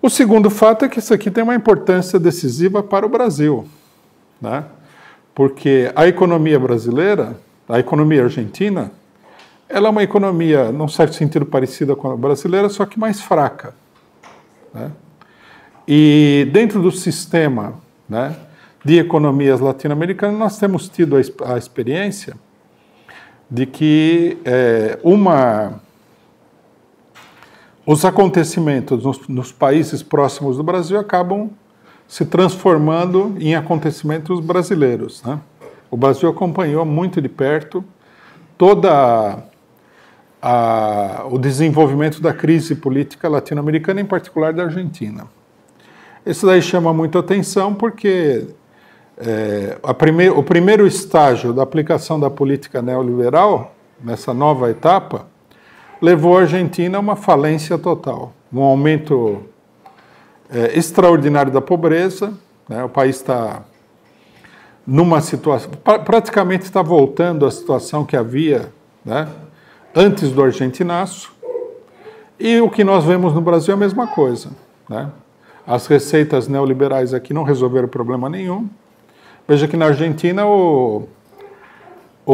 O segundo fato é que isso aqui tem uma importância decisiva para o Brasil, né? Porque a economia brasileira, a economia argentina, ela é uma economia, num certo sentido, parecida com a brasileira, só que mais fraca, né? E dentro do sistema, né, de economias latino-americanas, nós temos tido a experiência de que os acontecimentos nos países próximos do Brasil acabam se transformando em acontecimentos brasileiros, né? O Brasil acompanhou muito de perto todo o desenvolvimento da crise política latino-americana, em particular da Argentina. Isso daí chama muito atenção porque o primeiro estágio da aplicação da política neoliberal, nessa nova etapa, levou a Argentina a uma falência total, um aumento extraordinário da pobreza, né? O país está numa situação, praticamente está voltando à situação que havia, né, antes do argentinaço, e o que nós vemos no Brasil é a mesma coisa, né? As receitas neoliberais aqui não resolveram problema nenhum. Veja que na Argentina o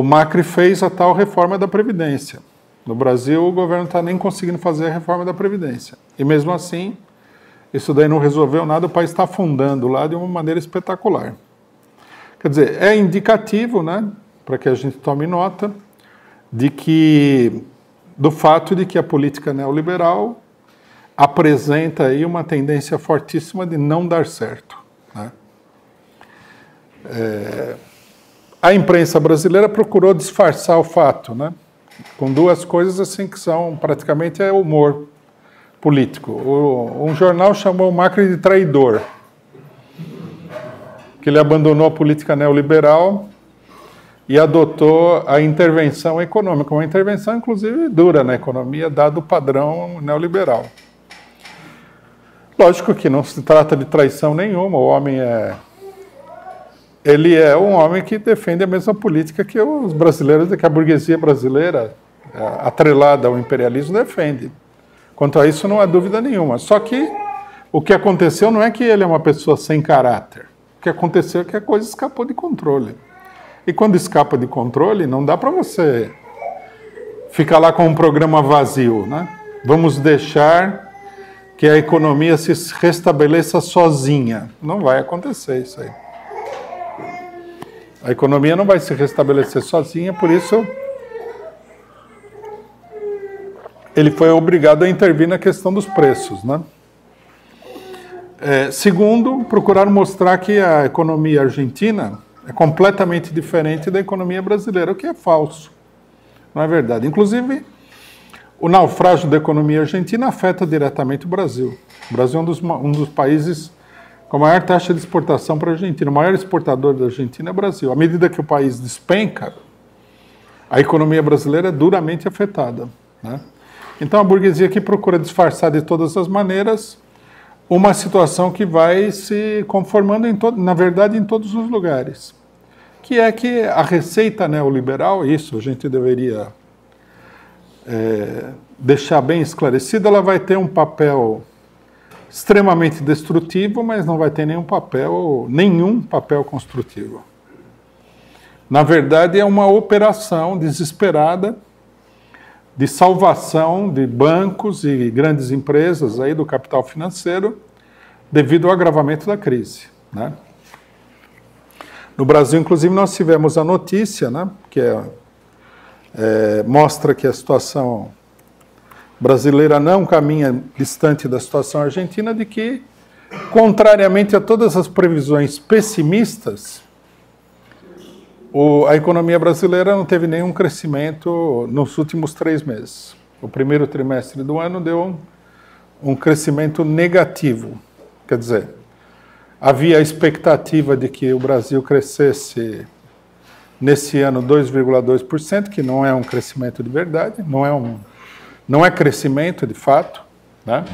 Macri fez a tal reforma da Previdência. No Brasil, o governo não está nem conseguindo fazer a reforma da Previdência. E mesmo assim, isso daí não resolveu nada, o país está afundando lá de uma maneira espetacular. Quer dizer, é indicativo, né, para que a gente tome nota, do fato de que a política neoliberal apresenta aí uma tendência fortíssima de não dar certo, né? A imprensa brasileira procurou disfarçar o fato, né, com duas coisas assim que são praticamente humor político. Um jornal chamou o Macri de traidor, que ele abandonou a política neoliberal e adotou a intervenção econômica, uma intervenção inclusive dura na economia, dado o padrão neoliberal. Lógico que não se trata de traição nenhuma, o homem ele é um homem que defende a mesma política que os brasileiros, que a burguesia brasileira, atrelada ao imperialismo, defende. Quanto a isso, não há dúvida nenhuma. Só que o que aconteceu não é que ele é uma pessoa sem caráter. O que aconteceu é que a coisa escapou de controle. E quando escapa de controle, não dá para você ficar lá com um programa vazio, né? Vamos deixar que a economia se restabeleça sozinha. Não vai acontecer isso aí. A economia não vai se restabelecer sozinha, por isso ele foi obrigado a intervir na questão dos preços, né? Segundo, procuraram mostrar que a economia argentina é completamente diferente da economia brasileira, o que é falso, não é verdade. Inclusive, o naufrágio da economia argentina afeta diretamente o Brasil. O Brasil é um dos países com a maior taxa de exportação para a Argentina. O maior exportador da Argentina é o Brasil. À medida que o país despenca, a economia brasileira é duramente afetada, né? Então a burguesia aqui procura disfarçar de todas as maneiras uma situação que vai se conformando, na verdade, em todos os lugares. Que é que a receita neoliberal, isso a gente deveria deixar bem esclarecido, ela vai ter um papel extremamente destrutivo, mas não vai ter nenhum papel construtivo. Na verdade, é uma operação desesperada de salvação de bancos e grandes empresas aí do capital financeiro devido ao agravamento da crise, né? No Brasil, inclusive, nós tivemos a notícia, né, que mostra que a situação brasileira não caminha distante da situação argentina, de que, contrariamente a todas as previsões pessimistas, a economia brasileira não teve nenhum crescimento nos últimos 3 meses. O primeiro trimestre do ano deu um crescimento negativo. Quer dizer, havia a expectativa de que o Brasil crescesse nesse ano 2,2%, que não é um crescimento de verdade, não é crescimento de fato, né?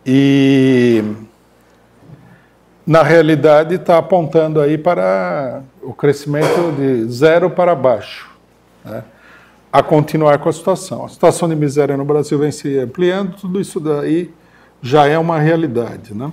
E na realidade está apontando aí para o crescimento de 0 para baixo, né? A continuar com a situação. A situação de miséria no Brasil vem se ampliando, tudo isso daí já é uma realidade, né?